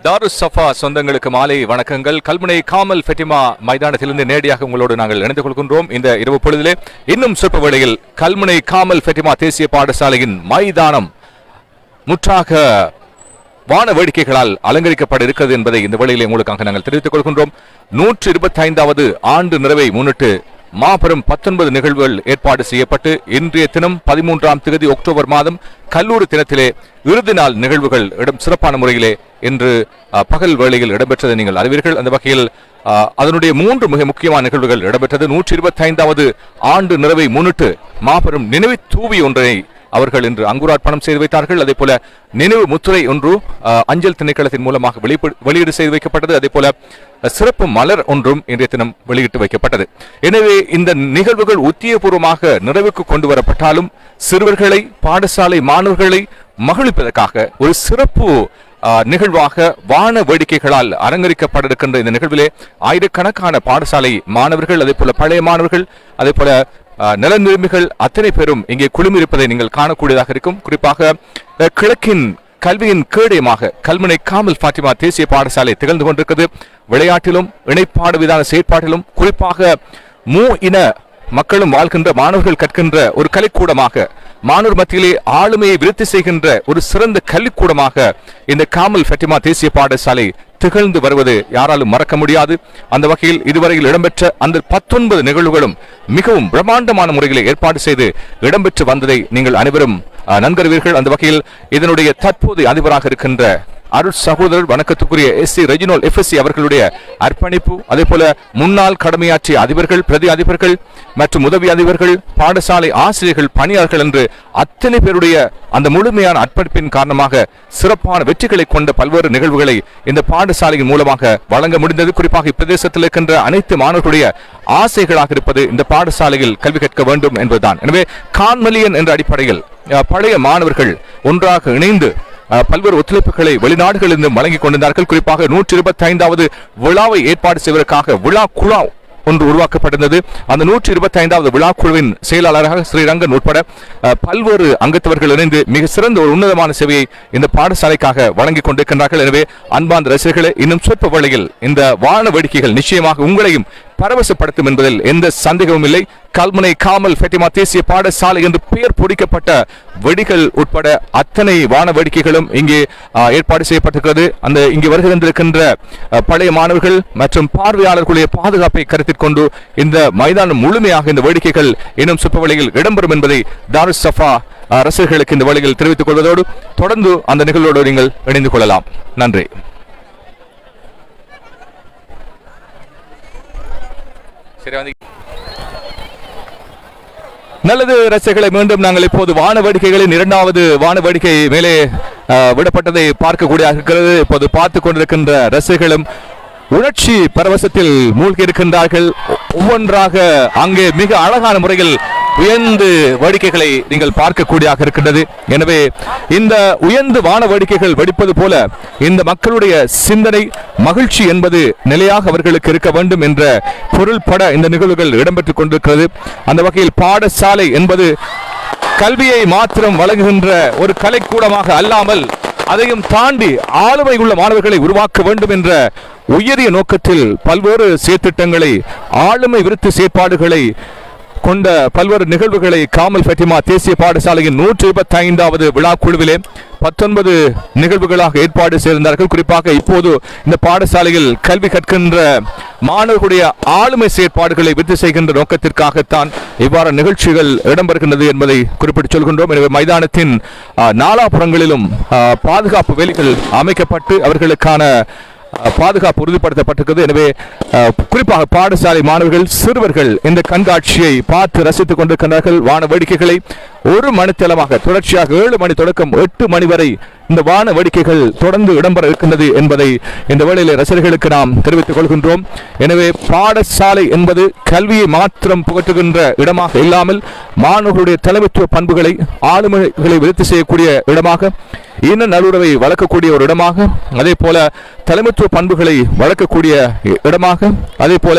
Darus Safa சொந்தங்களுக்கு மாலை வணக்கங்கள். கல்முனை காமல் ஃபெட்டிமா மைதானத்திலிருந்து நேரடியாக உங்களோடு நாங்கள் இணைந்து கொள்கின்றோம். இந்த இரவு பொழுதிலே இன்னும் சொற்ப வேளையில் கல்முனை காமல் ஃபெட்டிமா தேசிய பாடசாலையின் மைதானம் முற்றாக வான வேடிக்கைகளால் அலங்கரிக்கப்பட இருக்கிறது என்பதை இந்த வேளையிலே உங்களுக்காக நாங்கள் தெரிவித்துக் கொள்கின்றோம். 125வது ஆண்டு நிறைவை முன்னிட்டு மாபெரும் 19 நிகழ்வுகள் ஏற்பாடு செய்யப்பட்டு இன்றைய தினம் 13ஆம் தேதி அக்டோபர் மாதம் கல்லூரி தினத்திலே இறுதி நாள் நிகழ்வுகள் சிறப்பான முறையிலே இன்று பகல் வேளையில் இடம்பெற்றதை நீங்கள் அறிவீர்கள். அந்த வகையில் அதனுடைய 3 மிக முக்கியமான நிகழ்வுகள் இடம்பெற்றது. 125வது ஆண்டு நிறைவை முன்னிட்டு மாபெரும் நினைவு தூவி ஒன்றை அவர்கள் இன்று அங்குரார்ப்பணம் செய்து வைத்தார்கள். அதே போல நினைவு முத்துரை ஒன்று அஞ்சல் திணைக்களத்தின் மூலமாக வெளியீடு செய்து வைக்கப்பட்டது. அதே போல சிறப்பு மலர் ஒன்றும் இன்றைய தினம் வெளியிட்டு வைக்கப்பட்டது. எனவே இந்த நிகழ்வுகள் உத்தியபூர்வமாக நிறைவுக்கு கொண்டு வரப்பட்டாலும் சிறுவர்களை, பாடசாலை மாணவர்களை மகிழ்ப்பதற்காக ஒரு சிறப்பு நிகழ்வாக வான வேடிக்கைகளால் அலங்கரிக்கப்பட இருக்கின்ற இந்த நிகழ்விலே ஆயிரக்கணக்கான பாடசாலை மாணவர்கள், அதே போல பழைய மாணவர்கள், அதே போல நலநிலைமைகள் அத்தனை பேரும் இங்கே குழுமிருப்பதை நீங்கள் காணக்கூடியதாக இருக்கும். குறிப்பாக கிழக்கின் கல்வியின் கேடயமாக கல்முனை காமல் ஃபாத்திமா தேசிய பாடசாலை திகழ்ந்து கொண்டிருக்கிறது. விளையாட்டிலும் இணைப்பாடு விதான செயற்பாட்டிலும் குறிப்பாக இன மக்களும் வாழ்கின்ற மாணவர்கள் கற்கின்ற ஒரு கலைக்கூடமாக, மாணவர் மத்தியிலே ஆளுமையை விருத்தி செய்கின்ற ஒரு சிறந்த கல்விக்கூடமாக இந்த காமல் ஃபெட்டிமா தேசிய பாடசாலை திகழ்ந்து வருவது யாராலும் மறக்க முடியாது. அந்த வகையில் இதுவரையில் இடம்பெற்ற அந்த 19 நிகழ்வுகளும் மிகவும் பிரம்மாண்டமான முறையில் ஏற்பாடு செய்து இடம்பெற்று வந்ததை நீங்கள் அனைவரும் நன்கறிவீர்கள். அந்த வகையில் இதனுடைய தற்போது அதிபராக இருக்கின்ற அருள் சகோதரர் வணக்கத்துக்குரிய SC ரெஜினோல் FSC அவர்களுடைய அர்ப்பணிப்பு, அதே போல முன்னாள் கடமையாற்றிய அதிபர்கள், பிரதி அதிபர்கள் மற்றும் உதவி அதிபர்கள், பாடசாலை ஆசிரியர்கள், பணியாளர்கள் என்று அத்தனை பேருடைய அந்த முழுமையான அர்ப்பணிப்பின் காரணமாக சிறப்பான வெற்றிகளை கொண்ட பல்வேறு நிகழ்வுகளை இந்த பாடசாலையின் மூலமாக வழங்க முடிந்தது. குறிப்பாக இப்பிரதேசத்தில் இருக்கின்ற அனைத்து மாணவர்களுடைய ஆசைகளாக இருப்பது இந்த பாடசாலையில் கல்வி கற்க வேண்டும் என்பதுதான். எனவே கான்மலியன் என்ற அடிப்படையில் பழைய மாணவர்கள் ஒன்றாக இணைந்து பல்வேறு ஒத்துழைப்புகளை வெளிநாடுகளிலிருந்து வழங்கிக் கொண்டிருந்தார்கள். குறிப்பாக 125வது விழாவை ஏற்பாடு செய்வதற்காக விழா குழா ஒன்று உருவாக்கப்பட்டிருந்தது. அந்த 125வது விழா குழுவின் செயலாளராக ஸ்ரீரங்கன் உட்பட பல்வேறு அங்கத்தவர்கள் இணைந்து மிக சிறந்த ஒரு உன்னதமான சேவையை இந்த பாடசாலைக்காக வழங்கிக் கொண்டிருக்கின்றார்கள். எனவே அன்பார்ந்த ரசிகர்களே, இன்னும் சொற்ப வேளையில் இந்த வான வேடிக்கைகள் நிச்சயமாக உங்களையும் பரவசப்படுத்தும் என்பதில் எந்த சந்தேகமும் இல்லை. கல்முனை காமல் ஃபெட்டிமா தேசிய பாடசாலை என்று பெயர் பொறிக்கப்பட்ட வெடிகள் உட்பட அத்தனை வான வேடிக்கைகளும் இங்கே ஏற்பாடு செய்யப்பட்டிருக்கிறது. அந்த இங்கே வருகின்ற பழைய மாணவர்கள் மற்றும் பார்வையாளர்களுடைய பாதுகாப்பை கருத்தில் கொண்டு இந்த மைதானம் முழுமையாக இந்த வேடிக்கைகள் இன்னும் சொற்ப வேளையில் இடம்பெறும் என்பதை தாருஸ் சஃபா ரசிகர்களுக்கு இந்த வேளையில் தெரிவித்துக் கொள்வதோடு தொடர்ந்து அந்த நிகழ்வோடு நீங்கள் இணைந்து கொள்ளலாம். நன்றி. நல்லது ரசிகர்களை, மீண்டும் நாங்கள் இப்போது வான வேடிக்கைகளின் 2வது வான வேடிக்கை மேலே விடப்பட்டதை பார்க்கக்கூடிய இருக்கிறது. இப்போது பார்த்துக் கொண்டிருக்கின்ற ரசிகர்களும் உணர்ச்சி பரவசத்தில் மூழ்கி இருக்கின்றார்கள். ஒவ்வொன்றாக அங்கே மிக அழகான முறையில் உயர்ந்து வேடிக்கைகளை நீங்கள் பார்க்கக்கூடியதாக இருக்கின்றது. எனவே இந்த உயர்ந்து வான வேடிக்கைகள் வெடிப்பது போல இந்த மக்களுடைய சிந்தனை, மகிழ்ச்சி என்பது நிலையாக அவர்களுக்கு இருக்க வேண்டும் என்ற பொருள்பட இந்த நிகழ்வுகள் இடம்பெற்றுக் கொண்டிருக்கிறது. அந்த வகையில் பாடசாலை என்பது கல்வியை மாத்திரம் வழங்குகின்ற ஒரு கலைக்கூடமாக அல்லாமல் அதையும் தாண்டி ஆளுமை உள்ள மாணவர்களை உருவாக்க வேண்டும் என்ற உயரிய நோக்கத்தில் பல்வேறு செயற்திட்டங்களை, ஆளுமை விருத்தி செயற்பாடுகளை கொண்ட பல்வேறு நிகழ்வுகளை காமல் ஃபெட்டிமா தேசிய பாடசாலையின் 125வது விழா குழுவிலே 19 நிகழ்வுகளாக ஏற்பாடு செய்திருந்தார்கள். குறிப்பாக இப்போது இந்த பாடசாலையில் கல்வி கற்கின்ற மாணவர்களுடைய ஆளுமை செயற்பாடுகளை விருத்தி செய்கின்ற நோக்கத்திற்காகத்தான் இவ்வாறு நிகழ்ச்சிகள் இடம்பெறுகின்றது என்பதை குறிப்பிட்டு சொல்கின்றோம். எனவே மைதானத்தின் நாலாபுறங்களிலும் பாதுகாப்பு வேலிகள் அமைக்கப்பட்டு அவர்களுக்கான பாதுகாப்பு உறுதிப்படுத்தப்பட்டிருக்கிறது. எனவே குறிப்பாக பாடசாலை மாணவர்கள், சிறுவர்கள் இந்த கண்காட்சியை பார்த்து ரசித்துக் கொண்டிருக்கிறார்கள். வான வேடிக்கைகளை ஒரு மணித்தளமாக தொடர்ச்சியாக 7 மணி தொடக்கம் 8 மணி வரை இந்த வான வேடிக்கைகள் தொடர்ந்து இடம்பெற இருக்கின்றது என்பதை இந்த வேளையிலே ரசிகர்களுக்கு நாம் தெரிவித்துக் கொள்கின்றோம். எனவே பாடசாலை என்பது கல்வியை மாத்திரம் புகட்டுகின்ற இடமாக இல்லாமல் மாணவர்களுடைய தலைமைத்துவ பண்புகளை, ஆளுமைகளை விருத்தி செய்யக்கூடிய இடமாக, இன நல்லுறவை வளர்க்கக்கூடிய ஒரு இடமாக, அதே போல தலைமைத்துவ பண்புகளை வளர்க்கக்கூடிய இடமாக, அதே போல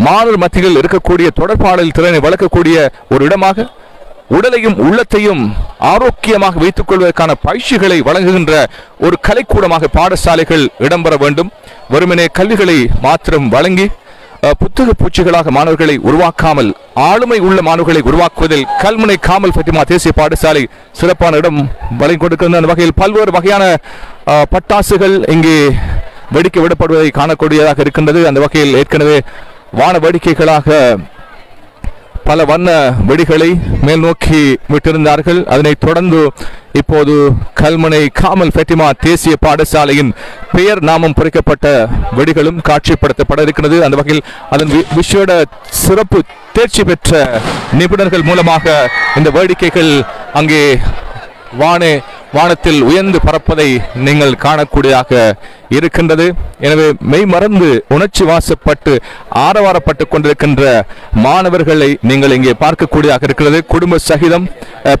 மாணவர் மத்தியில் இருக்கக்கூடிய தொடர்பாடல் திறனை வளர்க்கக்கூடிய ஒரு இடமாக, உடலையும் உள்ளத்தையும் ஆரோக்கியமாக வைத்துக் கொள்வதற்கான பயிற்சிகளை வழங்குகின்ற ஒரு கலைக்கூடமாக பாடசாலைகள் இடம்பெற வேண்டும். வெறுமனே கல்விகளை மாத்திரம் வழங்கி புத்தக பூச்சிகளாக மாணவர்களை உருவாக்காமல் ஆளுமை உள்ள மாணவர்களை உருவாக்குவதில் கல்முனை காமல் ஃபெட்டிமா தேசிய பாடசாலை சிறப்பான இடம் வழங்கி கொடுக்கின்ற அந்த வகையில் பல்வேறு வகையான பட்டாசுகள் இங்கே வெடிக்க விடப்படுவதை காணக்கூடியதாக இருக்கின்றது. அந்த வகையில் ஏற்கனவே வான வேடிக்கைகளாக பல வண்ண வெடிகளை மேல் நோக்கி விட்டிருந்தார்கள். அதனைத் தொடர்ந்து இப்போது கல்முனை காமல் ஃபெட்டிமா தேசிய பாடசாலையின் பெயர் நாமம் பொறிக்கப்பட்ட வெடிகளும் காட்சிப்படுத்தப்பட இருக்கிறது. அந்த வகையில் அதன் விசேட சிறப்பு தேர்ச்சி பெற்ற நிபுணர்கள் மூலமாக இந்த வேடிக்கைகள் அங்கே வானத்தில் உயர்ந்து பறப்பதை நீங்கள் காணக்கூடியதாக இருக்கின்றது. எனவே மெய் மறந்து உணர்ச்சி வாசப்பட்டு ஆரவாரப்பட்டு கொண்டிருக்கின்ற மாணவர்களை நீங்கள் இங்கே பார்க்கக்கூடியதாக இருக்கிறது. குடும்ப சகிதம்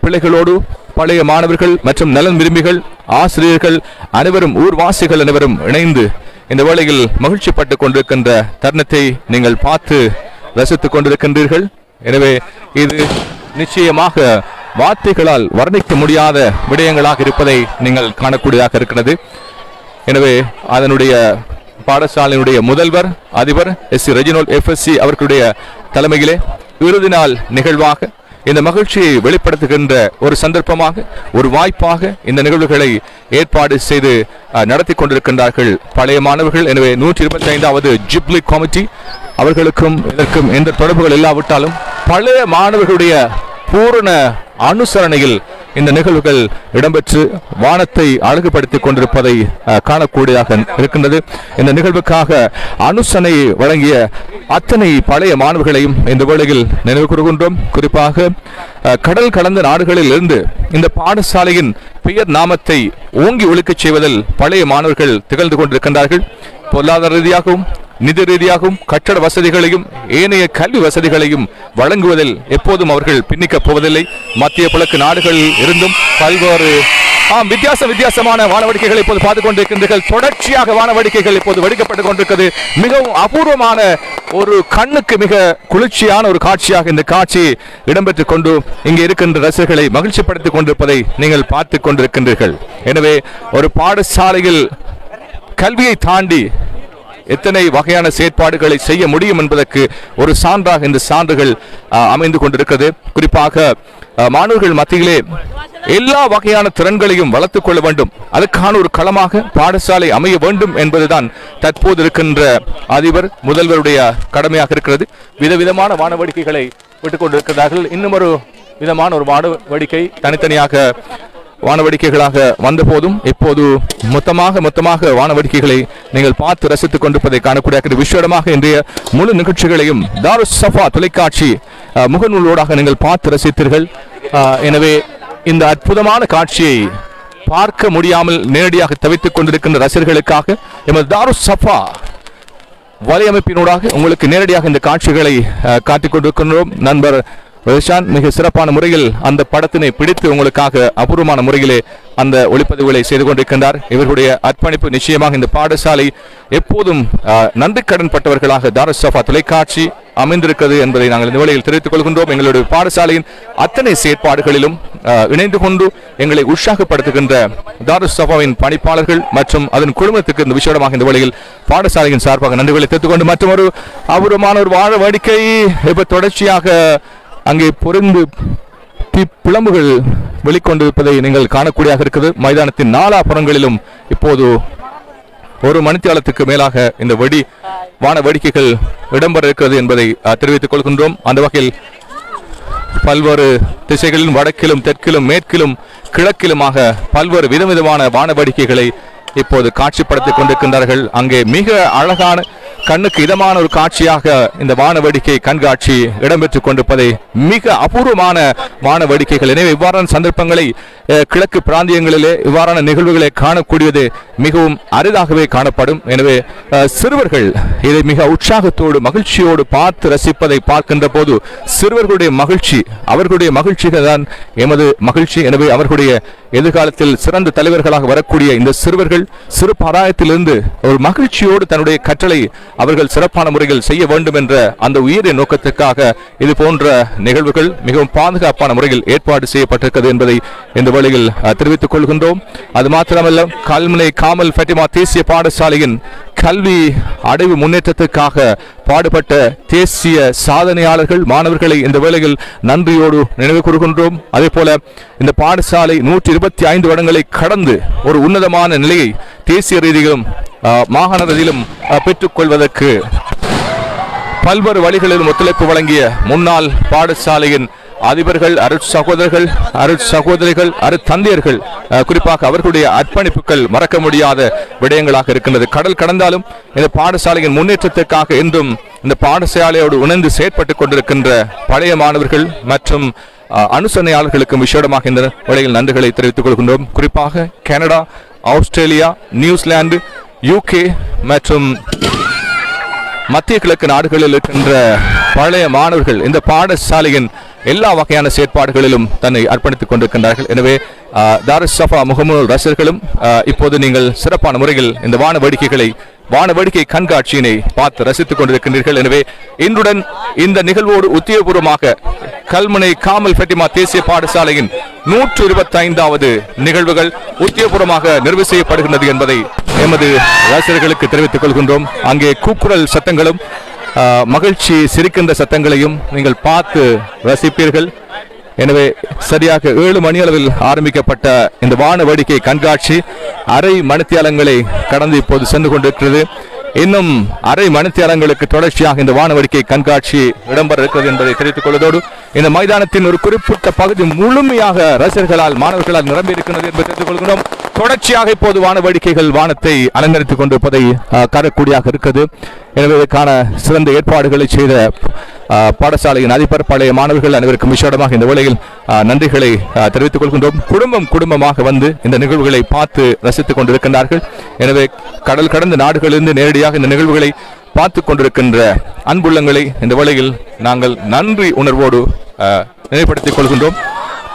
பிள்ளைகளோடு பழைய மாணவர்கள் மற்றும் நலன் விரும்பிகள் ஆசிரியர்கள் அனைவரும் ஊர்வாசிகள் அனைவரும் இணைந்து இந்த வேளையில் மகிழ்ச்சி பட்டு கொண்டிருக்கின்ற தருணத்தை நீங்கள் பார்த்து ரசித்துக் கொண்டிருக்கின்றீர்கள். எனவே இது நிச்சயமாக வார்த்தைகளால் வர்ணிக்க முடியாத விடயங்களாக இருப்பதை நீங்கள் காணக்கூடியதாக இருக்கிறது. எனவே அதனுடைய பாடசாலையினுடைய முதல்வர் அதிபர் எஸ் ரெஜினோல்ட் FSC அவர்களுடைய தலைமையிலே இறுதி நாள் நிகழ்வாக இந்த மகிழ்ச்சியை வெளிப்படுத்துகின்ற ஒரு சந்தர்ப்பமாக ஒரு வாய்ப்பாக இந்த நிகழ்வுகளை ஏற்பாடு செய்து நடத்தி கொண்டிருக்கின்றார்கள் பழைய மாணவர்கள். எனவே 125வது ஜூப்ளி கமிட்டி அவர்களுக்கும் இதற்கும் எந்த தொடர்புகள் இல்லாவிட்டாலும் பழைய மாணவர்களுடைய பூரண அனுசரணையில் இந்த நிகழ்வுகள் இடம்பெற்று வானத்தை அழகுபடுத்திக் கொண்டிருப்பதை காணக்கூடியதாக இருக்கின்றது. இந்த நிகழ்வுக்காக அனுசரணை வழங்கிய அத்தனை பழைய மாணவர்களையும் இந்த வேளையில் நினைவு கூறுகின்றோம். குறிப்பாக கடல் கடந்த நாடுகளில் இருந்து இந்த பாடசாலையின் பெயர் நாமத்தை ஓங்கி ஒலிக்கச் செய்வதில் பழைய மாணவர்கள் திகழ்ந்து கொண்டிருக்கின்றார்கள். பொருளாதார ரீதியாகவும் நிதி ரீதியாகவும் கட்டட வசதிகளையும் ஏனைய கல்வி வசதிகளையும் வழங்குவதில் எப்போதும் அவர்கள் பின்னிக்கப் போவதில்லை. மத்திய கிழக்கு நாடுகளில் இருந்தும் பல்வேறு வித்தியாசமான வானவடிக்கைகள் இப்போது பார்த்துக் கொண்டிருக்கின்றீர்கள். தொடர்ச்சியாக வானவடிக்கைகள் இப்போது வெடிக்கப்பட்டுக் கொண்டிருக்கிறது. மிகவும் அபூர்வமான ஒரு கண்ணுக்கு மிக குளிர்ச்சியான ஒரு காட்சியாக இந்த காட்சி இடம்பெற்றுக் கொண்டு இங்கே இருக்கின்ற ரசிகர்களை மகிழ்ச்சிப்படுத்திக் கொண்டிருப்பதை நீங்கள் பார்த்துக் கொண்டிருக்கின்றீர்கள். எனவே ஒரு பாடசாலையில் கல்வியை தாண்டி எத்தனை வகையான செயற்பாடுகளை செய்ய முடியும் என்பதற்கு ஒரு சான்றாக இந்த சான்றுகள் அமைந்து கொண்டிருக்கிறது. குறிப்பாக மாணவர்கள் மத்தியிலே எல்லா வகையான திறன்களையும் வளர்த்துக் கொள்ள வேண்டும், அதுக்கான ஒரு களமாக பாடசாலை அமைய வேண்டும் என்பதுதான் தற்போது இருக்கின்ற அதிபர் முதல்வருடைய கடமையாக இருக்கிறது. விதவிதமான வானவேடிக்கைகளை விட்டுக் கொண்டிருக்கிறார்கள். இன்னும் ஒரு விதமான ஒரு வானவேடிக்கை தனித்தனியாக வானவேடிக்கைகளாக வந்த போதும் இப்போது மொத்தமாக வானவேடிக்கைகளை நீங்கள் பார்த்து ரசித்துக் கொண்டிருப்பதை காணக்கூடிய விஷயமாக இன்றைய முழு நிகழ்ச்சிகளையும் தாருஸ் சஃபா தொலைக்காட்சி முகநூலோடாக நீங்கள் பார்த்து ரசித்தீர்கள். எனவே இந்த அற்புதமான காட்சியை பார்க்க முடியாமல் நேரடியாக தவித்துக் கொண்டிருக்கின்ற ரசிகர்களுக்காக எமது தாருஸ் சஃபா வலையமைப்பினூடாக உங்களுக்கு நேரடியாக இந்த காட்சிகளை காட்டிக் கொண்டிருக்கின்றோம். நண்பர் மிக சிறப்பான முறையில் அந்த படத்தினை பிடித்து உங்களுக்காக அபூர்வமான முறையிலே அந்த ஒளிப்பதிவுகளை செய்து கொண்டிருக்கின்றார். இவர்களுடைய அர்ப்பணிப்பு நிச்சயமாக இந்த பாடசாலை எப்போதும் நன்றி கடன் பட்டவர்களாக தாருஸ் சஃபா தொலைக்காட்சி அமைந்திருக்கிறது என்பதை நாங்கள் இந்த வேளையில் தெரிவித்துக் கொள்கின்றோம். எங்களுடைய பாடசாலையின் அத்தனை செயற்பாடுகளிலும் இணைந்து கொண்டு எங்களை உற்சாகப்படுத்துகின்ற தாருஸ் சஃபாவின் பணிப்பாளர்கள் மற்றும் அதன் குழுமத்துக்கு இந்த விஷயமாக இந்த வேளையில் பாடசாலையின் சார்பாக நன்றிகளை தெரிவித்துக் கொண்டு மற்றொரு அபூர்வமான ஒரு வாழ வேடிக்கை இப்ப தொடர்ச்சியாக அங்கே பொருந்து பிளம்புகள் வெளிக்கொண்டிருப்பதை நீங்கள் காணக்கூடியதாக இருக்கிறது. மைதானத்தின் நாலா புறங்களிலும் இப்போது ஒரு மணித்தியாலத்துக்கு மேலாக இந்த வான வேடிக்கைகள் இடம்பெற இருக்கிறது என்பதை தெரிவித்துக் கொள்கின்றோம். அந்த வகையில் பல்வேறு திசைகளிலும் வடக்கிலும் தெற்கிலும் மேற்கிலும் கிழக்கிலுமாக பல்வேறு விதவிதமான வான வேடிக்கைகளை இப்போது காட்சிப்படுத்திக் கொண்டிருக்கின்றார்கள். அங்கே மிக அழகான கண்ணுக்கு இதமான ஒரு காட்சியாக இந்த வான வேடிக்கை கண்காட்சி இடம்பெற்றுக் கொண்டிருப்பதை மிக அபூர்வமான வான வேடிக்கைகள். எனவே இவ்வாறான சந்தர்ப்பங்களை கிழக்கு பிராந்தியங்களிலே இவ்வாறான நிகழ்வுகளை காணக்கூடியது மிகவும் அரிதாகவே காணப்படும். எனவே சிறுவர்கள் இதை மிக உற்சாகத்தோடு மகிழ்ச்சியோடு பார்த்து ரசிப்பதை பார்க்கின்ற போது சிறுவர்களுடைய மகிழ்ச்சி அவர்களுடைய மகிழ்ச்சிகள் தான் எமது மகிழ்ச்சி. எனவே அவர்களுடைய எதிர்காலத்தில் சிறந்த தலைவர்களாக வரக்கூடிய இந்த சிறுவர்கள் சிறு பிராயத்திலிருந்து ஒரு மகிழ்ச்சியோடு தன்னுடைய கற்றலை அவர்கள் சிறப்பான முறையில் செய்ய வேண்டும் என்ற அந்த உயரிய நோக்கத்துக்காக இது போன்ற நிகழ்வுகள் மிகவும் பாதுகாப்பான முறையில் ஏற்பாடு செய்யப்பட்டிருக்கிறது என்பதை இந்த வேளையில் தெரிவித்துக் கொள்கின்றோம். அது மாத்திரமல்ல, கல்முனை காமல் ஃபெட்டிமா தேசிய பாடசாலையின் கல்வி அடைவு முன்னேற்றத்துக்காக பாடுபட்ட தேசிய சாதனையாளர்கள் மாணவர்களை இந்த வேளையில் நன்றியோடு நினைவு கூறுகின்றோம். அதே போல இந்த பாடசாலை 125 வருடங்களை கடந்து ஒரு உன்னதமான நிலையை தேசிய ரீதியிலும் மாகாண ரீதியிலும் பெற்றுக் கொள்வதற்கு பல்வேறு வழிகளிலும் ஒத்துழைப்பு வழங்கிய முன்னாள் பாடசாலையின் அதிபர்கள், அருட்சகோதரர்கள், அருட்சகோதரிகள், அருட்தந்தையர்கள், குறிப்பாக அவர்களுடைய அர்ப்பணிப்புகள் மறக்க முடியாத விடயங்களாக இருக்கின்றது. கடல் கடந்தாலும் இந்த பாடசாலையின் முன்னேற்றத்திற்காக என்றும் இந்த பாடசாலையோடு இணைந்து செயற்பட்டுக் கொண்டிருக்கின்ற பழைய மாணவர்கள் மற்றும் அனுசரணையாளர்களுக்கும் விசேடமாக இந்த வேளையில் நன்றிகளை தெரிவித்துக் கொள்கின்றோம். குறிப்பாக கனடா, ஆஸ்திரேலியா, நியூசிலாந்து, UK மற்றும் மத்திய கிழக்கு நாடுகளில் இருக்கின்ற பழைய மாணவர்கள் இந்த பாடசாலையின் எல்லா வகையான செயற்பாடுகளிலும் தன்னை அர்ப்பணித்துக் கொண்டிருக்கின்றார்கள். எனவே தாருஸ் சஃபா முகமது ரசர்களும் இப்போது நீங்கள் சிறப்பான முறையில் இந்த வானவேடிக்கை கண்காட்சியினை பார்த்து ரசித்துக் கொண்டிருக்கின்றீர்கள். எனவே இன்றுடன் இந்த நிகழ்வோடு உத்தியோகபூர்வமாக கல்முனை காமல் ஃபெட்டிமா தேசிய பாடசாலையின் 125வது நிகழ்வுகள் உத்தியோகபூர்வமாக நிறைவு செய்யப்படுகின்றது என்பதை எமது ரசிகர்களுக்கு தெரிவித்துக் கொள்கின்றோம். அங்கே கூக்குரல் சத்தங்களும் மகிழ்ச்சி சிரிக்கின்ற சத்தங்களையும் நீங்கள் பார்த்து ரசிப்பீர்கள். எனவே சரியாக 7 மணி அளவில் ஆரம்பிக்கப்பட்ட இந்த வானவேடிக்கை கண்காட்சி அரை மணித்தியாலங்களை கடந்து இப்போது சென்று கொண்டிருக்கிறது. இன்னும் அரை மணித்தியாலங்களுக்கு தொடர்ச்சியாக இந்த வானவேடிக்கை கண்காட்சி இடம்பெற இருக்கிறது என்பதை தெரிவித்துக் கொள்வதோடு இந்த மைதானத்தின் ஒரு குறிப்பிட்ட பகுதி முழுமையாக ரசிகர்களால் மாணவர்களால் நிரம்பி இருக்கிறது என்பதை தெரிவித்துக் கொள்கிறோம். தொடர்ச்சியாக இப்போது வானவேடிக்கைகள் வானத்தை அலங்கரித்துக் கொண்டிருப்பதை காணக்கூடியதாக இருக்கிறது. எனவே இதற்கான சிறந்த ஏற்பாடுகளை செய்த பாடசாலையின் அதிபர், பழைய மாணவர்கள் அனைவருக்கும் விசேடமாக இந்த வேளையில் நன்றிகளை தெரிவித்துக் கொள்கின்றோம். குடும்பமாக வந்து இந்த நிகழ்வுகளை பார்த்து ரசித்துக் கொண்டிருக்கின்றார்கள். எனவே கடல் கடந்த நாடுகளிலிருந்து நேரடியாக இந்த நிகழ்வுகளை பார்த்து கொண்டிருக்கின்ற அன்புள்ளங்களை இந்த வேளையில் நாங்கள் நன்றி உணர்வோடு நினைவுபடுத்திக் கொள்கின்றோம்.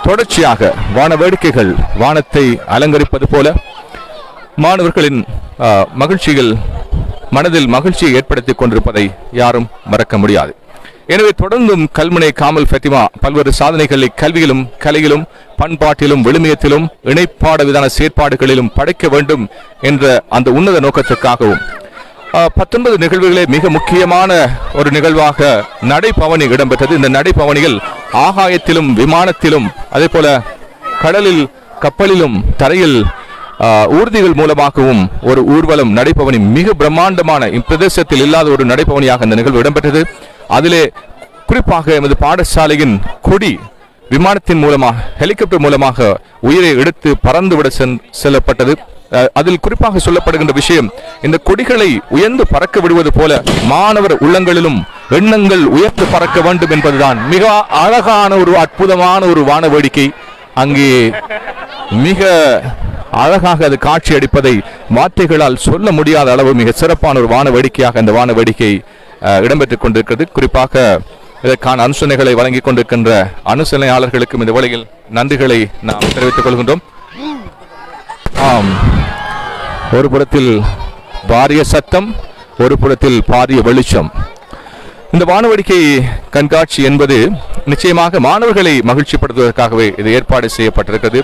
தொடர்ச்சியாக வானவேடிக்கைகள் வானத்தை அலங்கரிப்பது போல மாணவர்களின் மகிழ்ச்சிகள் மனதில் மகிழ்ச்சியை ஏற்படுத்திக் கொண்டிருப்பதை யாரும் மறக்க முடியாது. எனவே தொடர்ந்தும் கல்முனை காமல் ஃபெட்டிமா பல்வேறு சாதனைகளை கல்வியிலும் கலையிலும் பண்பாட்டிலும் விழுமியத்திலும் இணைப்பாட விதான செயற்பாடுகளிலும் படைக்க வேண்டும் என்ற அந்த உன்னத நோக்கத்திற்காகவும் 19 நிகழ்வுகளே மிக முக்கியமான ஒரு நிகழ்வாக நடைபவனி இடம்பெற்றது. இந்த நடைபவனிகள் ஆகாயத்திலும் விமானத்திலும் அதே போல கடலில் கப்பலிலும் தரையில் ஊர்திகள் மூலமாகவும் ஒரு ஊர்வலம் நடைபவனி மிக பிரம்மாண்டமான இப்பிரதேசத்தில் இல்லாத ஒரு நடைபவனியாக இந்த நிகழ்வு இடம்பெற்றது. அதிலே குறிப்பாக எமது பாடசாலையின் கொடி விமானத்தின் மூலமாக ஹெலிகாப்டர் மூலமாக உயிரை எடுத்து பறந்துவிட செல்லப்பட்டது. அதில் குறிப்பாக சொல்லப்படுகின்ற விஷயம், இந்த கொடிகளை உயர்ந்து பறக்க விடுவது போல மாணவர் உள்ளங்களிலும் எண்ணங்கள் உயர்ந்து பறக்க வேண்டும் என்பதுதான். மிக அழகான ஒரு அற்புதமான ஒரு வானவேடிக்கை அங்கே மிக அழகாக அது காட்சி அளிப்பதை வார்த்தைகளால் சொல்ல முடியாத அளவு மிக சிறப்பான ஒரு வானவேடிக்கையாக இந்த வானவேடிக்கை இடம்பெற்றுக் கொண்டிருக்கிறது. குறிப்பாக இதற்கான அனுசரணைகளை வழங்கிக் கொண்டிருக்கின்ற அனுசரணையாளர்களுக்கும் இந்த வேளையில் நன்றிகளை நாம் தெரிவித்துக் கொள்கின்றோம். ஒரு புறத்தில் பாரிய சத்தம், ஒரு புறத்தில் பாரிய வெளிச்சம். இந்த வானவேடிக்கை கண்காட்சி என்பது நிச்சயமாக மாணவர்களை மகிழ்ச்சிப்படுத்துவதற்காகவே இது ஏற்பாடு செய்யப்பட்டிருக்கிறது.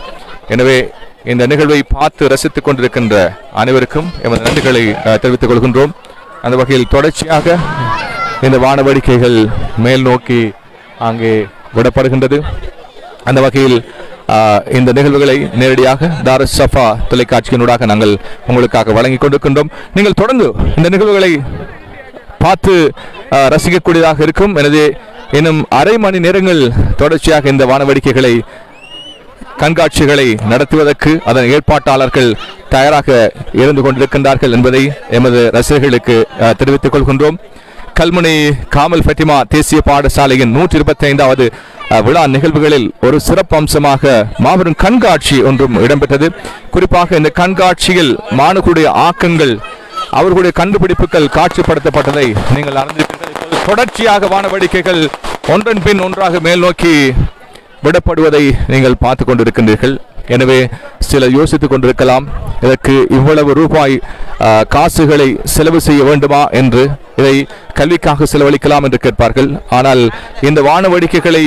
எனவே இந்த நிகழ்வை பார்த்து ரசித்துக் கொண்டிருக்கின்ற அனைவருக்கும் எமது நன்றிகளை தெரிவித்துக் கொள்கின்றோம். அந்த வகையில் தொடர்ச்சியாக இந்த வானவேடிக்கைகள் மேல் நோக்கி அங்கே விடப்படுகின்றது. அந்த வகையில் இந்த நிகழ்வுகளை நேரடியாக தாருஸ் சஃபா தொலைக்காட்சியினூடாக நாங்கள் உங்களுக்காக வழங்கிக் கொண்டிருக்கின்றோம். நீங்கள் தொடர்ந்து இந்த நிகழ்வுகளை பார்த்து ரசிக்கக்கூடியதாக இருக்கும். எனவே இன்னும் அரை மணி நேரங்கள் தொடர்ச்சியாக இந்த வானவேடிக்கைகளை கண்காட்சிகளை நடத்துவதற்கு அதன் ஏற்பாட்டாளர்கள் தயாராக இருந்து கொண்டிருக்கின்றார்கள் என்பதை எமது ரசிகர்களுக்கு தெரிவித்துக் கொள்கின்றோம். கல்முனை காமல் ஃபெட்டிமா தேசிய பாடசாலையின் 125வது விழா நிகழ்வுகளில் ஒரு சிறப்பு அம்சமாக மாபெரும் கண்காட்சி ஒன்றும் இடம்பெற்றது. குறிப்பாக இந்த கண்காட்சியில் மாணவர்களுடைய ஆக்கங்கள், அவர்களுடைய கண்டுபிடிப்புகள் காட்சிப்படுத்தப்பட்டதை நீங்கள் அறிந்திருக்கிறீர்கள். தொடர்ச்சியாக வானவேடிக்கைகள் ஒன்றன் பின் ஒன்றாக மேல் நோக்கி விடப்படுவதை நீங்கள் பார்த்து கொண்டிருக்கின்றீர்கள். எனவே சிலர் யோசித்துக் கொண்டிருக்கலாம், இதற்கு இவ்வளவு ரூபாய் காசுகளை செலவு செய்ய வேண்டுமா என்று, இதை கல்விக்காக செலவழிக்கலாம் என்று கேட்பார்கள். ஆனால் இந்த வானவேடிக்கைகளை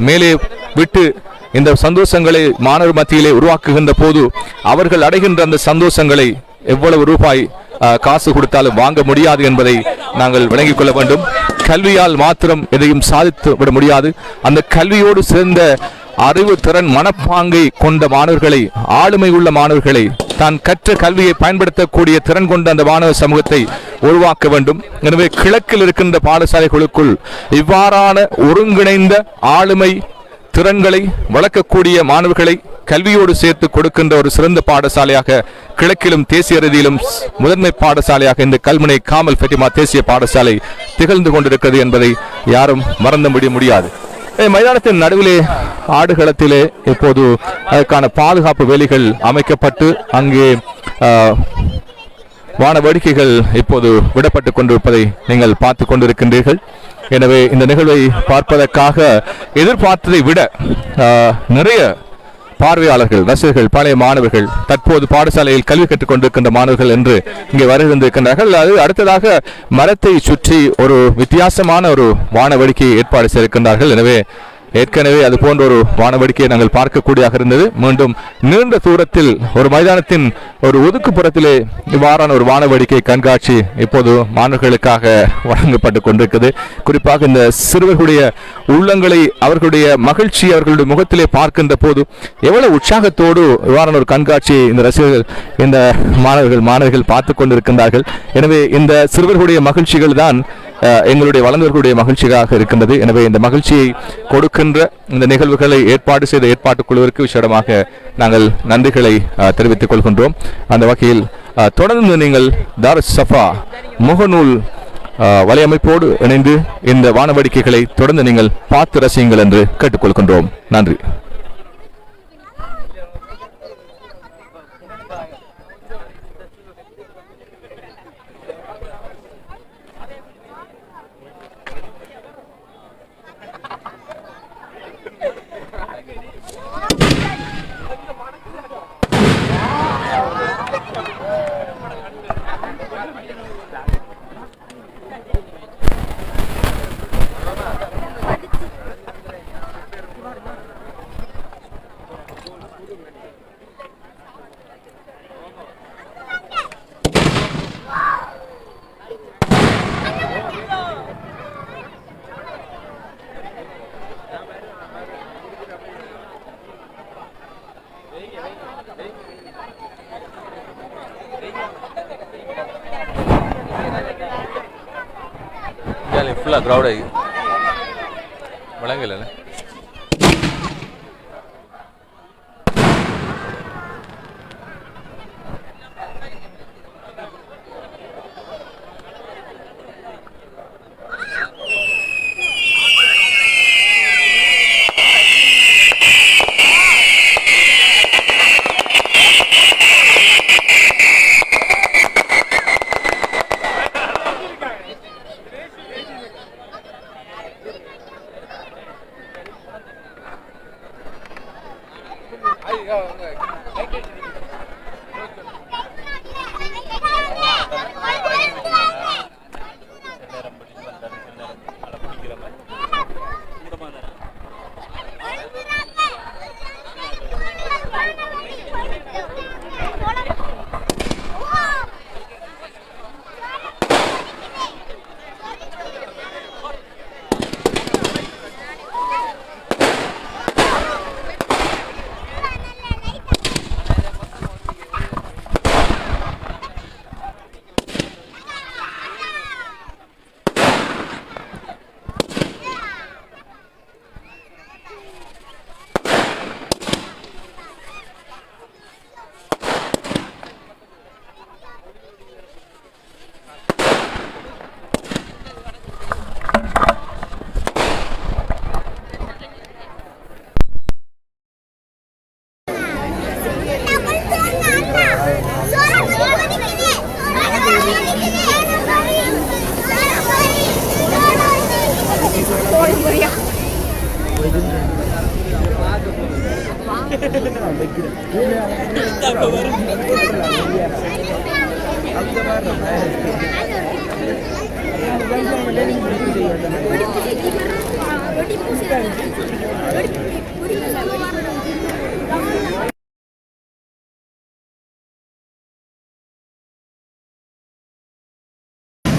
மேலே விட்டு இந்த சந்தோஷங்களை மாணவர் மத்தியிலே உருவாக்குகின்ற போது அவர்கள் அடைகின்ற அந்த சந்தோஷங்களை எவ்வளவு ரூபாய் காசு கொடுத்தாலும் வாங்க முடியாது என்பதை நாங்கள் விளங்கிக் கொள்ள வேண்டும். கல்வியால் மாத்திரம் எதையும் சாதித்து விட முடியாது. அந்த கல்வியோடு சேர்ந்த அறிவு திறன் மனப்பாங்கை கொண்ட மாணவர்களை, ஆளுமை உள்ள மாணவர்களை, தான் கற்ற கல்வியை பயன்படுத்தக்கூடிய திறன் கொண்ட அந்த மாணவ சமூகத்தை உருவாக்க வேண்டும். எனவே கிழக்கில் இருக்கின்ற பாடசாலைகளுக்குள் இவ்வாறான ஒருங்கிணைந்த ஆளுமை திறன்களை வளர்க்கக்கூடிய மாணவர்களை கல்வியோடு சேர்த்து கொடுக்கின்ற ஒரு சிறந்த பாடசாலையாக கிழக்கிலும் தேசிய ரீதியிலும் முதன்மை பாடசாலையாக இந்த கல்முனை காமல் ஃபெட்டிமா தேசிய பாடசாலை திகழ்ந்து கொண்டிருக்கிறது என்பதை யாரும் மறந்து முடியாது. மைதானத்தின் நடுவிலே ஆடுகளத்திலே இப்போது அதற்கான பாதுகாப்பு வேலிகள் அமைக்கப்பட்டு அங்கே வான வேடிக்கைகள் இப்போது விடப்பட்டுக் கொண்டிருப்பதை நீங்கள் பார்த்து கொண்டிருக்கின்றீர்கள். எனவே இந்த நிகழ்வை பார்ப்பதற்காக எதிர்பார்த்ததை விட நிறைய பார்வையாளர்கள், ரசிகர்கள், பழைய மாணவர்கள், தற்போது பாடசாலையில் கல்வி கற்றுக் கொண்டிருக்கின்ற மாணவர்கள் என்று இங்கே வருகின்றிருக்கின்றார்கள். அது அடுத்ததாக மரத்தை சுற்றி ஒரு வித்தியாசமான ஒரு வான வேடிக்கையை ஏற்பாடு செய்திருக்கின்றார்கள். எனவே ஏற்கனவே அது போன்ற ஒரு வானவேடிக்கையை நாங்கள் பார்க்கக்கூடியதாக இருந்தது. மீண்டும் நீண்ட தூரத்தில் ஒரு மைதானத்தின் ஒரு ஒதுக்குப்புறத்திலே இவ்வாறான ஒரு வானவேடிக்கை கண்காட்சி இப்போது மாணவர்களுக்காக வழங்கப்பட்டு கொண்டிருக்கிறது. குறிப்பாக இந்த சிறுவர்களுடைய உள்ளங்களை, அவர்களுடைய மகிழ்ச்சி அவர்களுடைய முகத்திலே பார்க்கின்ற போது எவ்வளவு உற்சாகத்தோடு இவ்வாறான ஒரு கண்காட்சியை இந்த ரசிகர்கள், இந்த மாணவர்கள் பார்த்து கொண்டிருக்கின்றார்கள். எனவே இந்த சிறுவர்களுடைய மகிழ்ச்சிகள் தான் எங்களுடைய வளர்ந்தவர்களுடைய மகிழ்ச்சியாக இருக்கின்றது. எனவே இந்த மகிழ்ச்சியை கொடுக்கின்ற இந்த நிகழ்வுகளை ஏற்பாடு செய்த ஏற்பாட்டுக் குழுவிற்கு விசேடமாக நாங்கள் நன்றிகளை தெரிவித்துக் கொள்கின்றோம். அந்த வகையில் தொடர்ந்து நீங்கள் தாருஸ் சஃபா முகநூல் வலையமைப்போடு இணைந்து இந்த வானவேடிக்கைகளை தொடர்ந்து நீங்கள் பார்த்து ரசியுங்கள் என்று கேட்டுக்கொள்கின்றோம். நன்றி. ஃபுல்லாக க்ரௌட் ஆகி வழங்கல.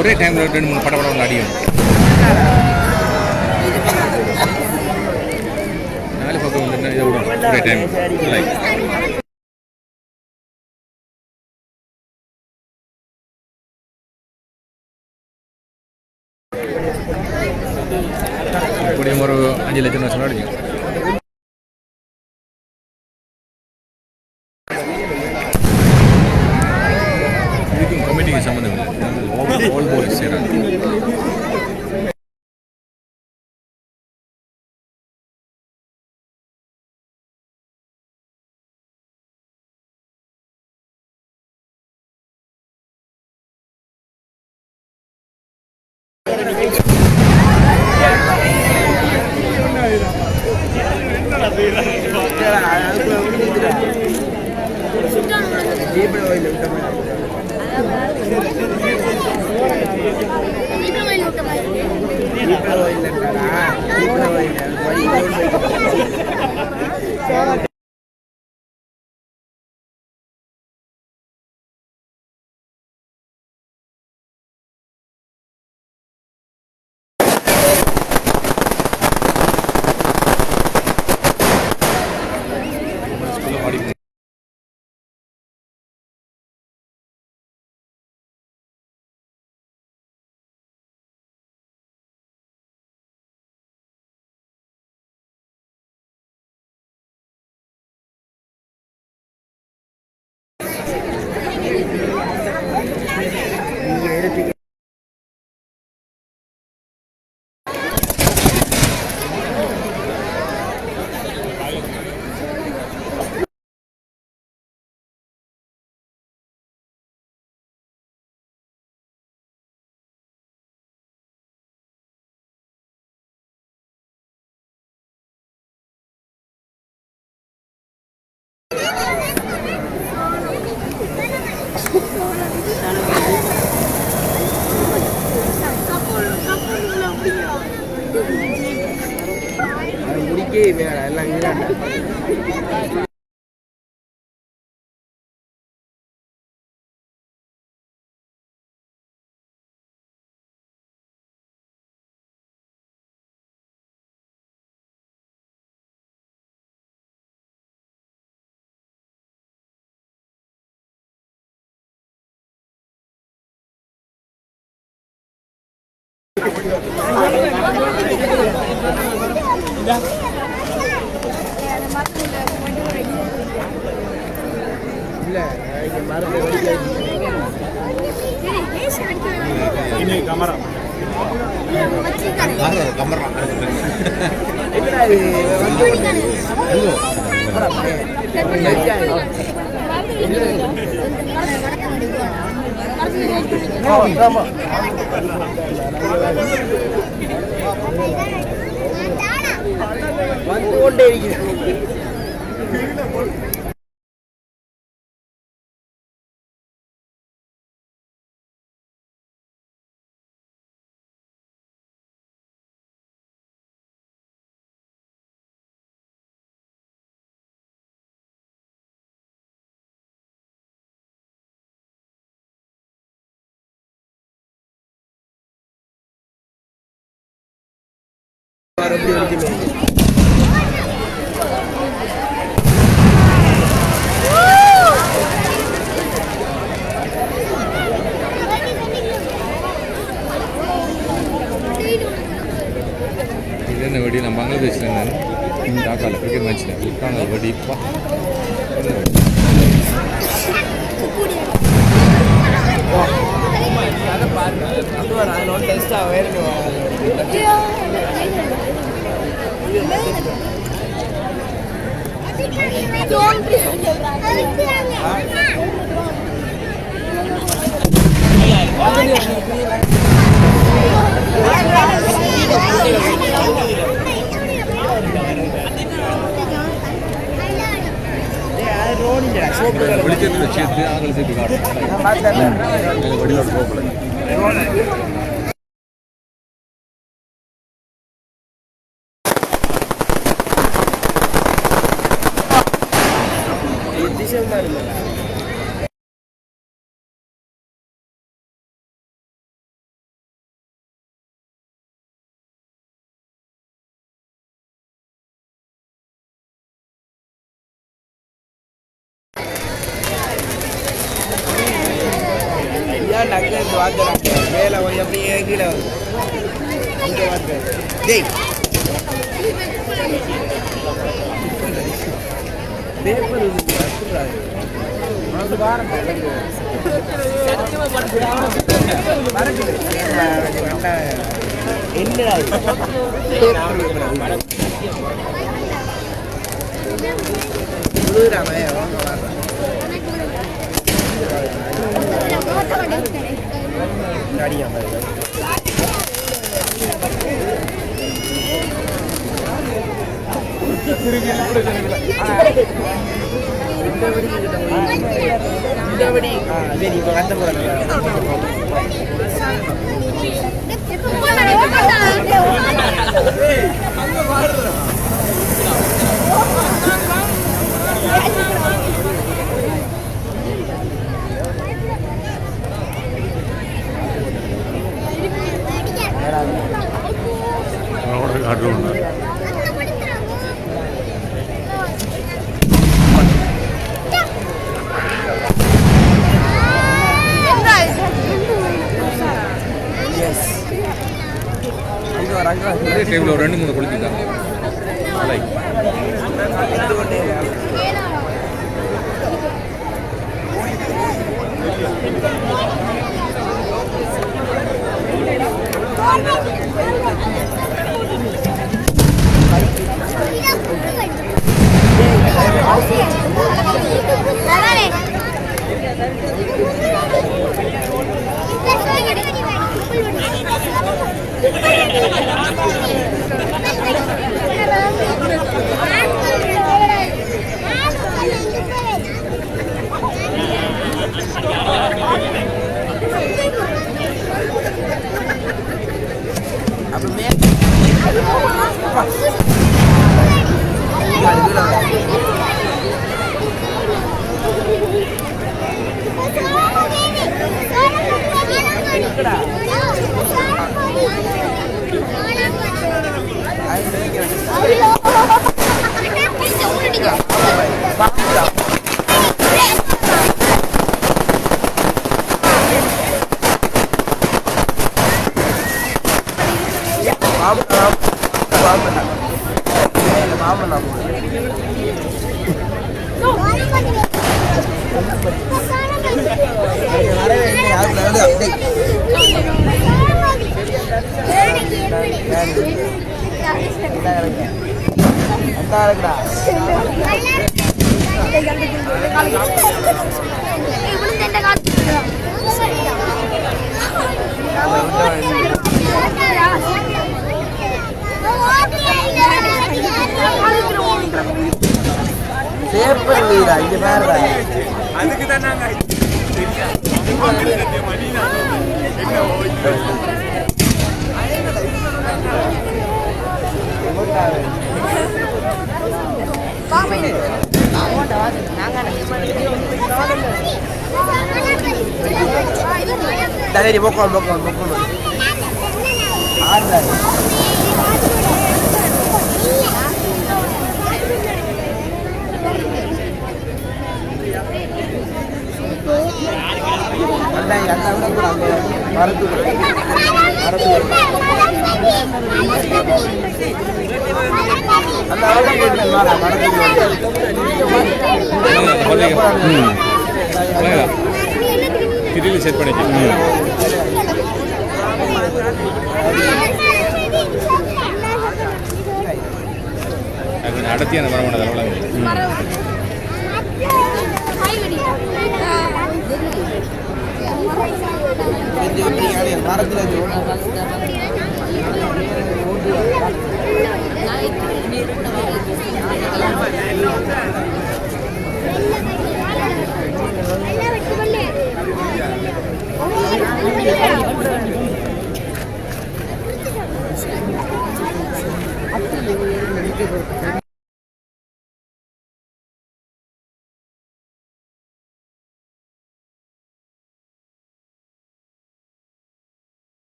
ஒரே டைம்ல 2-3 படம் அடியும். 4 பக்கம் வந்து இதை விடும் ஒரே டைம். எப்படியும் ஒரு 5 லட்சம் வருஷம் அடிக்கும். இதுக்கும் கமிட்டிக்கு சம்மந்தம் இல்லை. ஆல் பாய்ஸ் செய்கிறாங்க. முடிக்கே வேலை எல்லாம் வந்துகொண்டே இருக்கிறது. என்ன வெடி நான் பங்களாதேஷில் இருந்தேன் இந்த டாக்காவில் கிரிக்கெட் மேட்ச்சில் விற்கான வெடி இப்போ வெளிச்சத்தில் சேர்த்து ஆகல் சேர்த்து காட்டுறேன் வெளியோட போகல மேல அப்படியே கீழே ஜெய் என்ன டேபிள் ஒரு 2-3 குளிச்சுட்டாங்க சேப்பர் வீரா இங்க பாருடா அதுக்கு தான் நாங்க Dale, bokon. Ada. Kiri set பண்ணிட்டீங்க அது அடத்தியான மரமான அளவுல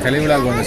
கலை விழாவுக்கு வந்து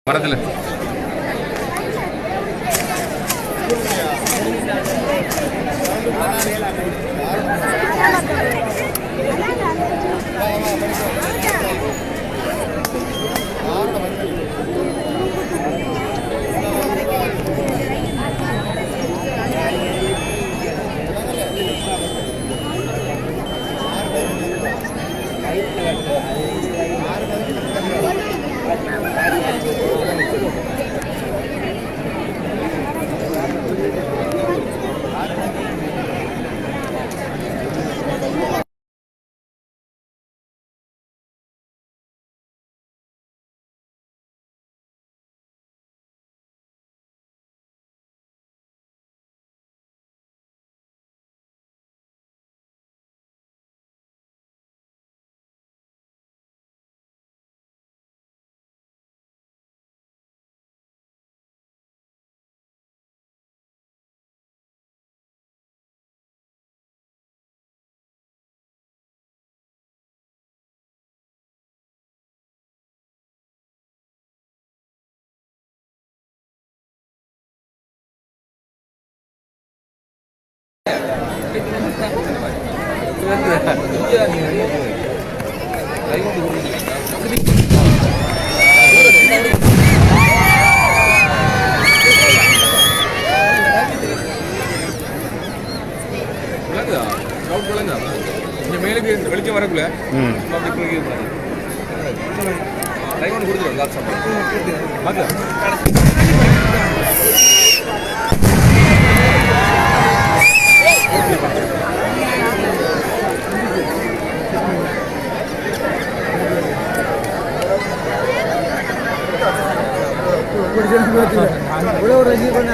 மரத்துல வெளிச்சம் வரக்குள்ள ஒரு ரஜி பண்ண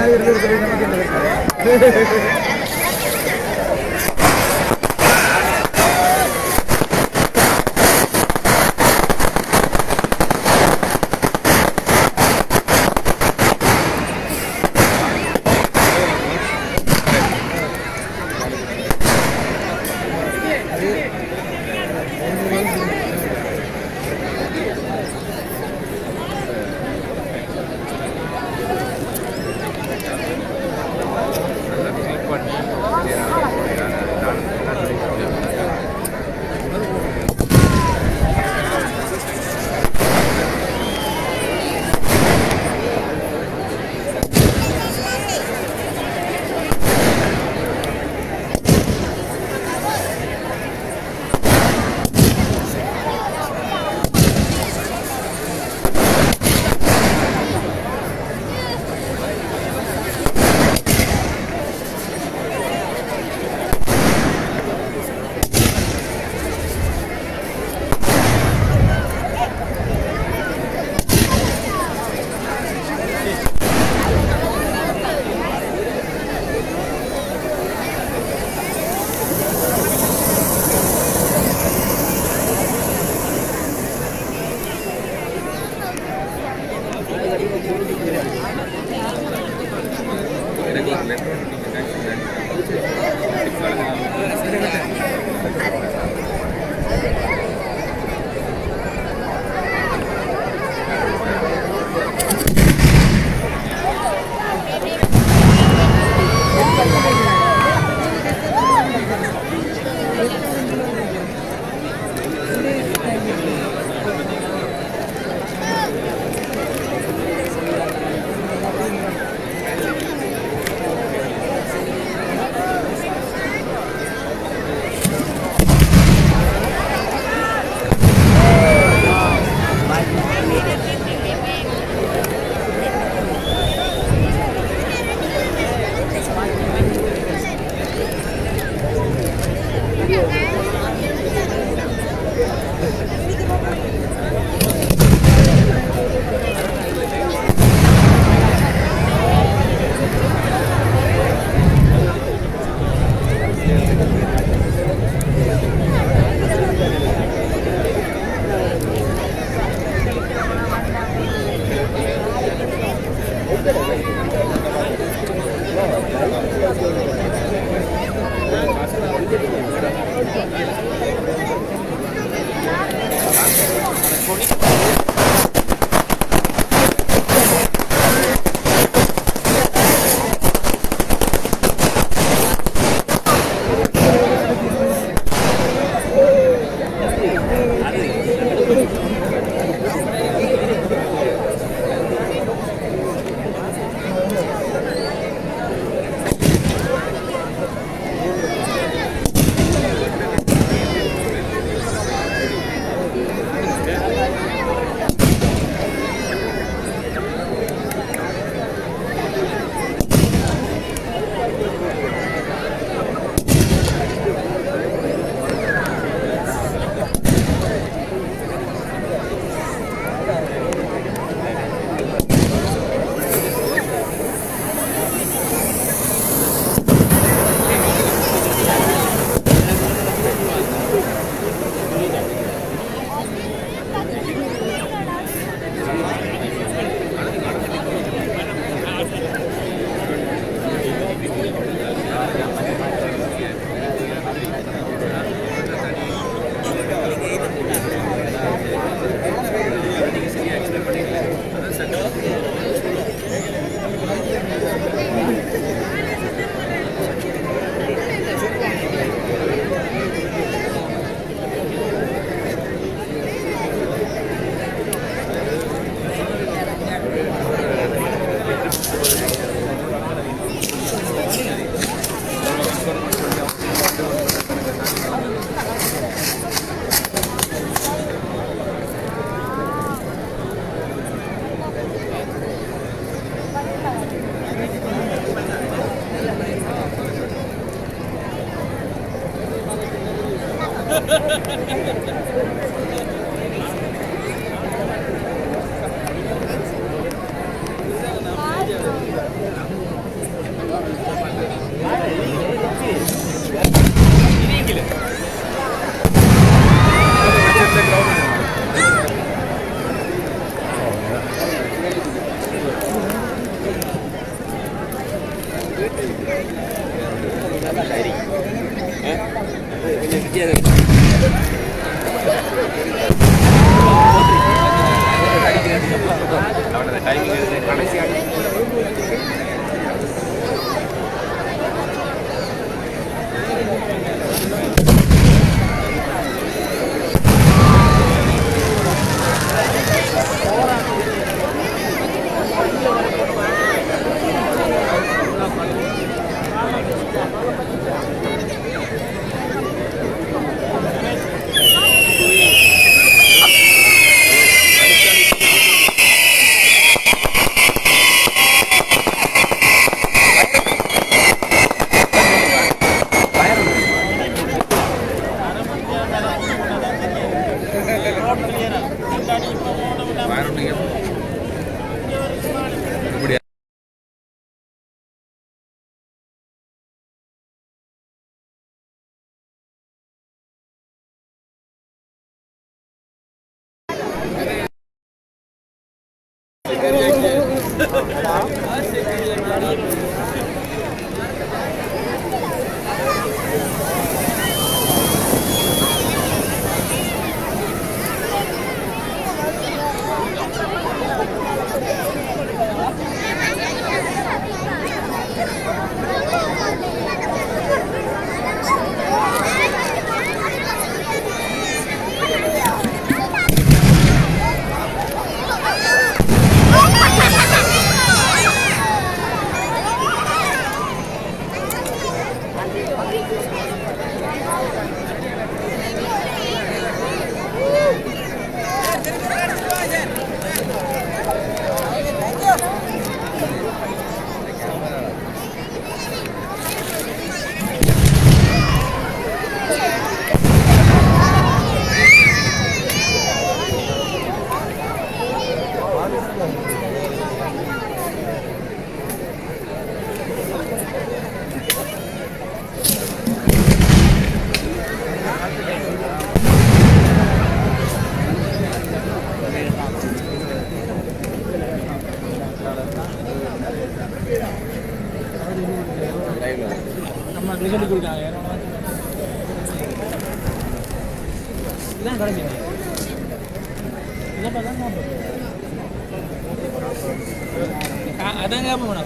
அதங்க போனா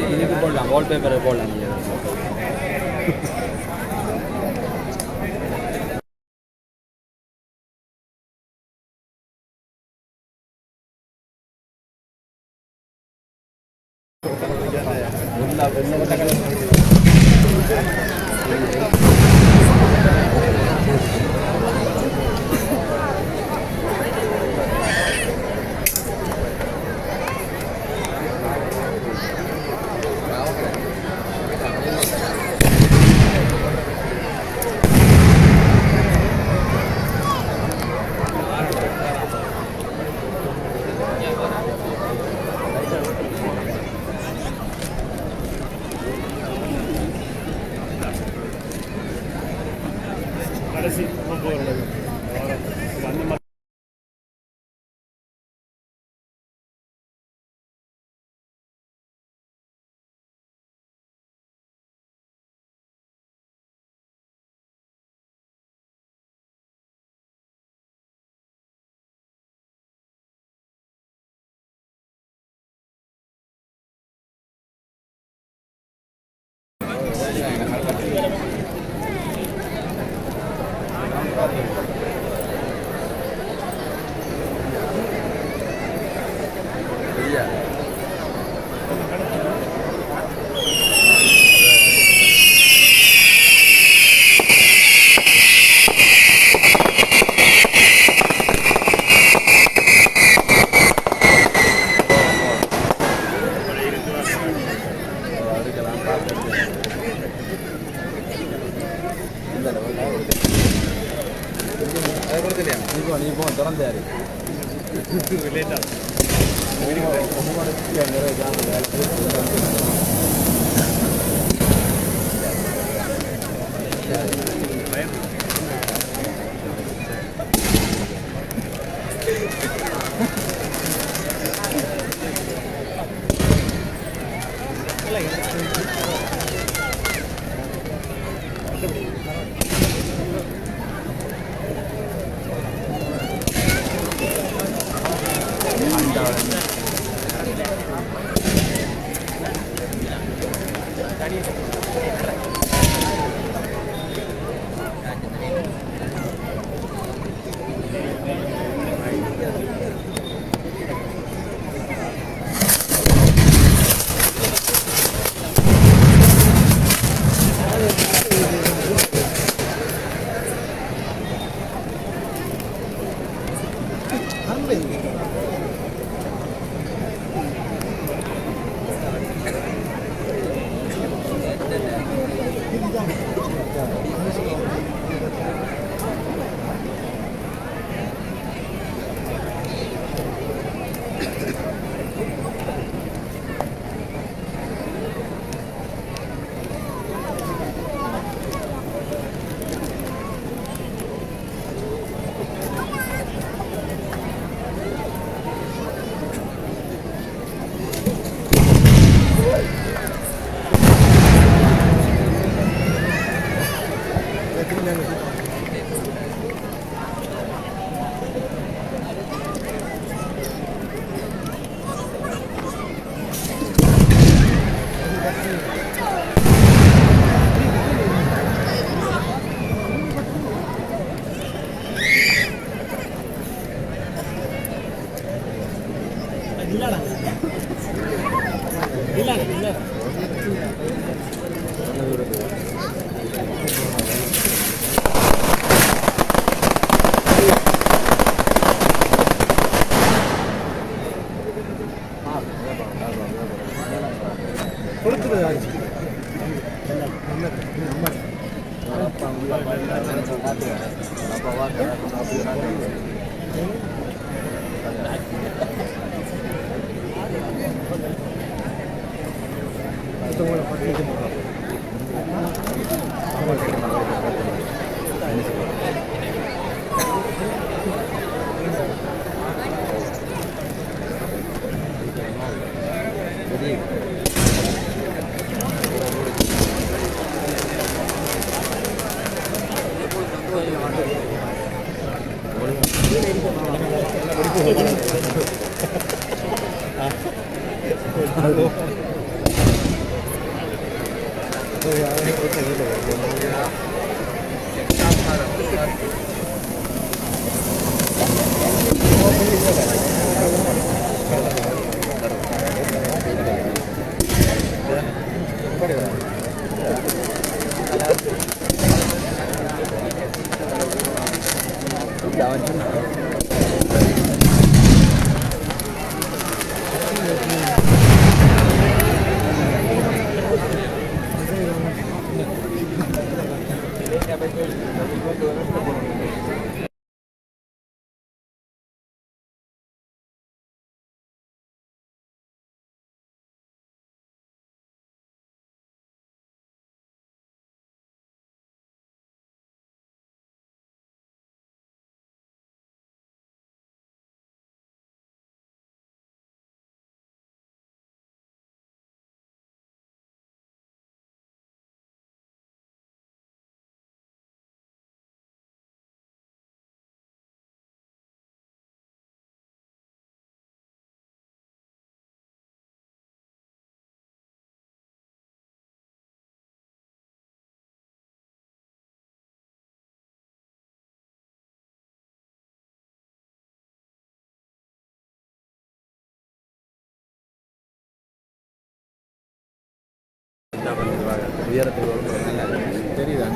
இதுக்கு போடலாம் வால்பேப்பரை போடலாம் நீங்கள் நீ போ திறந்தாரு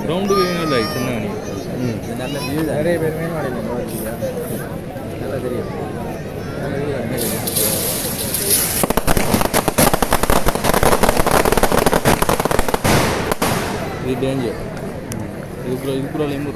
கிரவுண்டுக்கு இல்லை சின்ன நல்ல வியூ நிறைய பேர் மேல்மலையில் நல்லா தெரியும் இது டேஞ்சர் இதுக்குள்ள லிம்பு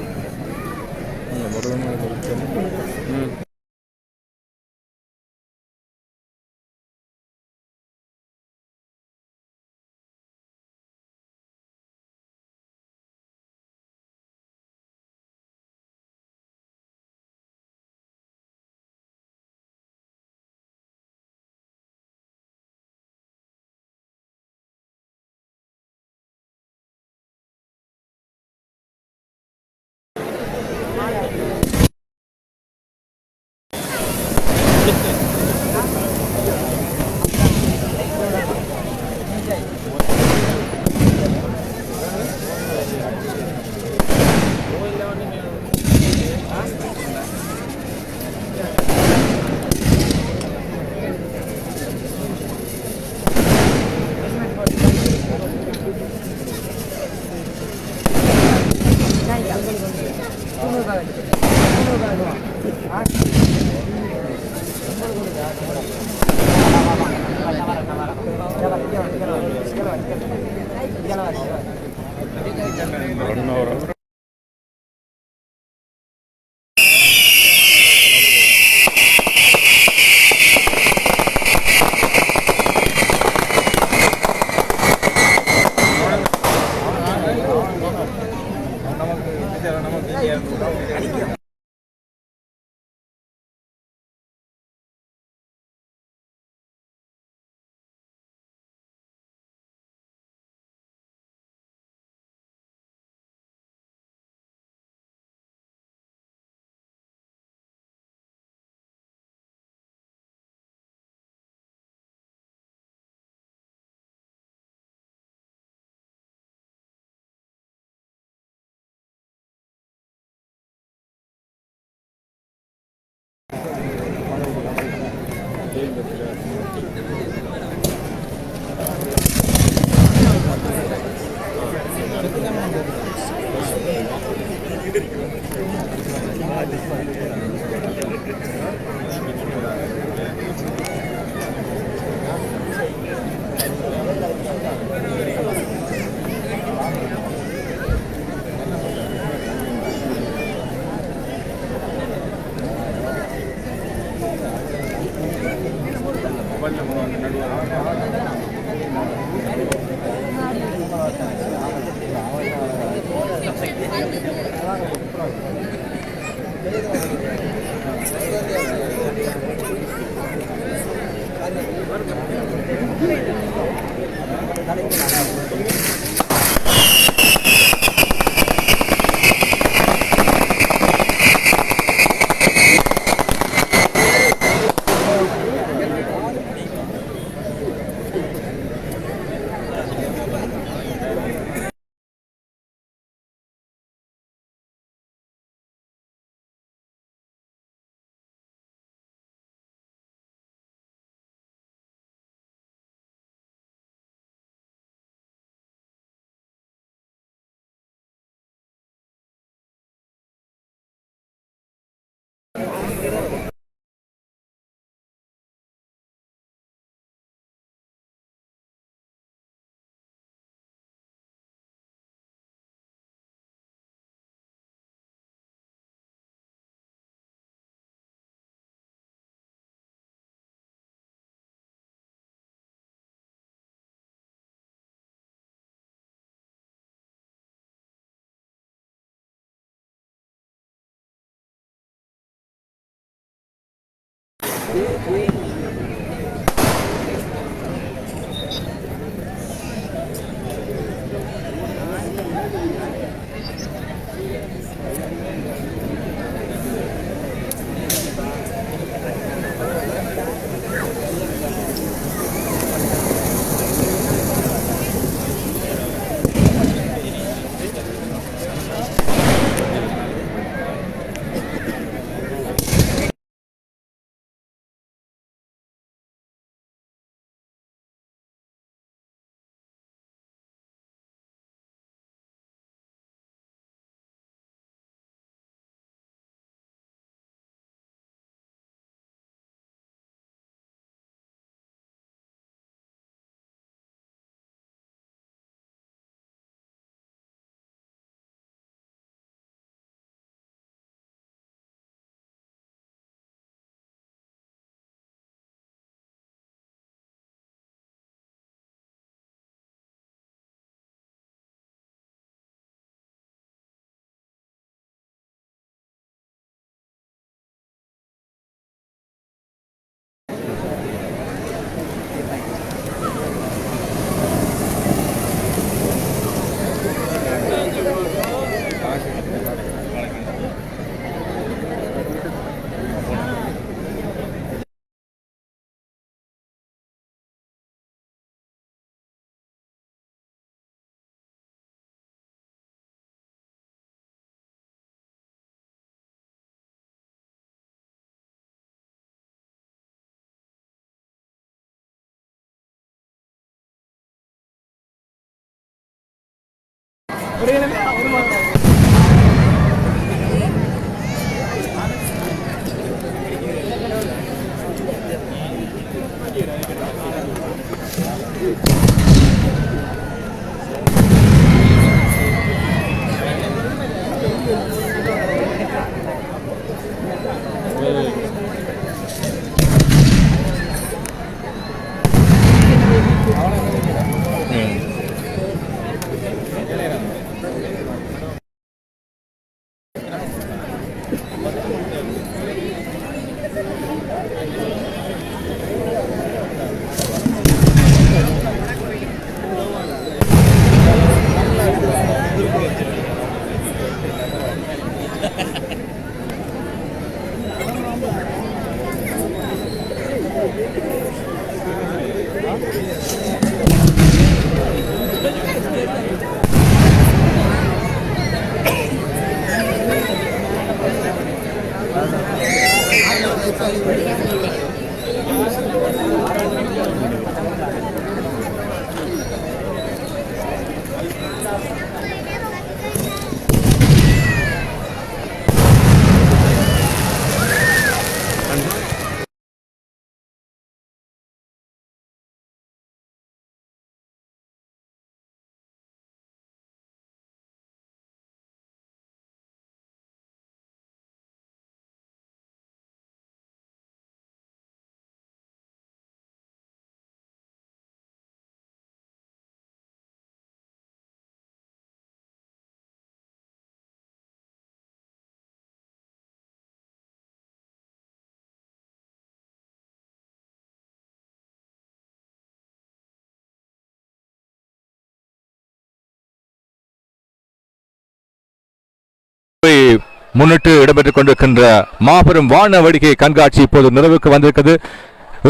முன்னிட்டு இடம்பெற்றுக் கொண்டிருக்கின்ற மாபெரும் வான வேடிக்கை கண்காட்சி இப்போது நிறைவுக்கு வந்திருக்கிறது.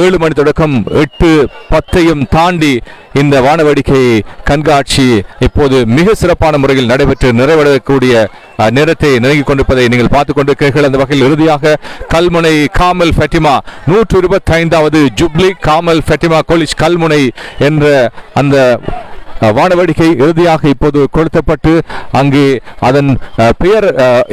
7 மணி தொடக்கம் 8:10 தாண்டி இந்த வானவேடிக்கை கண்காட்சி இப்போது மிக சிறப்பான முறையில் நடைபெற்று நிறைவடையக்கூடிய நேரத்தை நெருங்கிக் கொண்டிருப்பதை நீங்கள் பார்த்துக் கொண்டிருக்கிறீர்கள். அந்த வகையில் இறுதியாக கல்முனை காமல் ஃபெட்டிமா 125வது ஜூப்ளி காமல் ஃபெட்டிமா காலேஜ் கல்முனை என்ற அந்த வானவேடிக்கை இறுதியாக இப்போது கொளுத்தப்பட்டு அங்கே அதன் பெயர்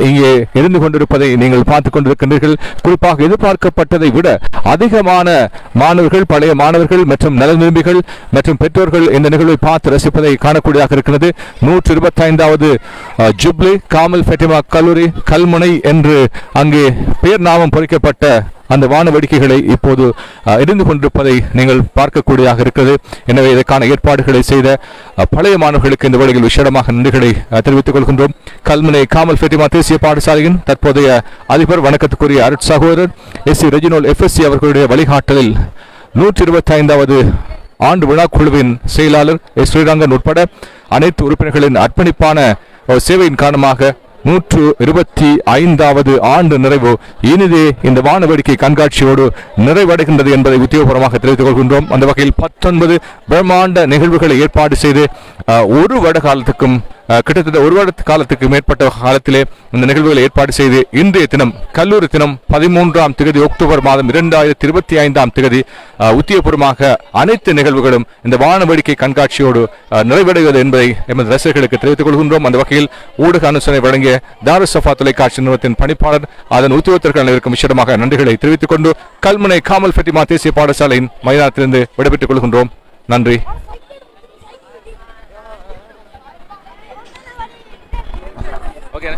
இங்கே இருந்து கொண்டிருப்பதை நீங்கள் பார்த்துக் கொண்டிருக்கின்றீர்கள். குறிப்பாக எதிர்பார்க்கப்பட்டதை விட அதிகமான மாணவர்கள், பழைய மாணவர்கள் மற்றும் நலவிரும்பிகள் மற்றும் பெற்றோர்கள் இந்த நிகழ்வை பார்த்து ரசிப்பதை காணக்கூடியதாக இருக்கிறது. 125வது ஜூப்ளி காமல் ஃபெட்டிமா கல்லூரி கல்முனை என்று அங்கே பெயர் நாமம் பொறிக்கப்பட்ட அந்த வான வேடிக்கைகளை இப்போது இருந்து கொண்டிருப்பதை நீங்கள் பார்க்கக்கூடியதாக இருக்கிறது. எனவே இதற்கான ஏற்பாடுகளை செய்த பழைய மாணவர்களுக்கு இந்த வேளையில் விசேடமாக நன்றிகளை தெரிவித்துக் கொள்கின்றோம். கல்முனை காமல் ஃபெட்டிமா தேசிய பாடசாலையின் தற்போதைய அதிபர் வணக்கத்துக்குரிய அருட் சகோதரர் எஸ் ரெஜினோல் FSC அவர்களுடைய வழிகாட்டலில் 125வது ஆண்டு விழா குழுவின் செயலாளர் ஸ்ரீரங்கன் உட்பட அனைத்து உறுப்பினர்களின் அர்ப்பணிப்பான சேவையின் காரணமாக 125வது ஆண்டு நிறைவு இனிதே இந்த வானவேடிக்கை கண்காட்சியோடு நிறைவடைகின்றது என்பதை உத்தியோகபூர்வமாக தெரிவித்துக் கொள்கின்றோம். அந்த வகையில் 19 பிரம்மாண்ட நிகழ்வுகளை ஏற்பாடு செய்து ஒரு வருட காலத்துக்கும் கிட்டத்தட்ட ஒரு வருட காலத்துக்கு மேற்பட்ட காலத்திலே இந்த நிகழ்வுகளை ஏற்பாடு செய்து இன்றைய தினம் கல்லூரி தினம் 13ஆம் தேதி அக்டோபர் மாதம் 2025ஆம் தேதி உத்தியோகபூர்வமாக அனைத்து நிகழ்வுகளும் இந்த வானவேடிக்கை கண்காட்சியோடு நிறைவடைவது என்பதை எமது ரசிகர்களுக்கு தெரிவித்துக் கொள்கின்றோம். அந்த வகையில் ஊடக அனுசரணை வழங்கிய தாருசஃபா தொலைக்காட்சி நிறுவனத்தின் பணிப்பாளர் அதன் உத்தியோகத்தர்கள் அனைவருக்கும் விசேடமாக நன்றிகளை தெரிவித்துக் கொண்டு கல்முனை காமல் ஃபெட்டிமா தேசிய பாடசாலையின் மைதானத்திலிருந்து விடைபெற்றுக் கொள்கின்றோம். நன்றி. Okay.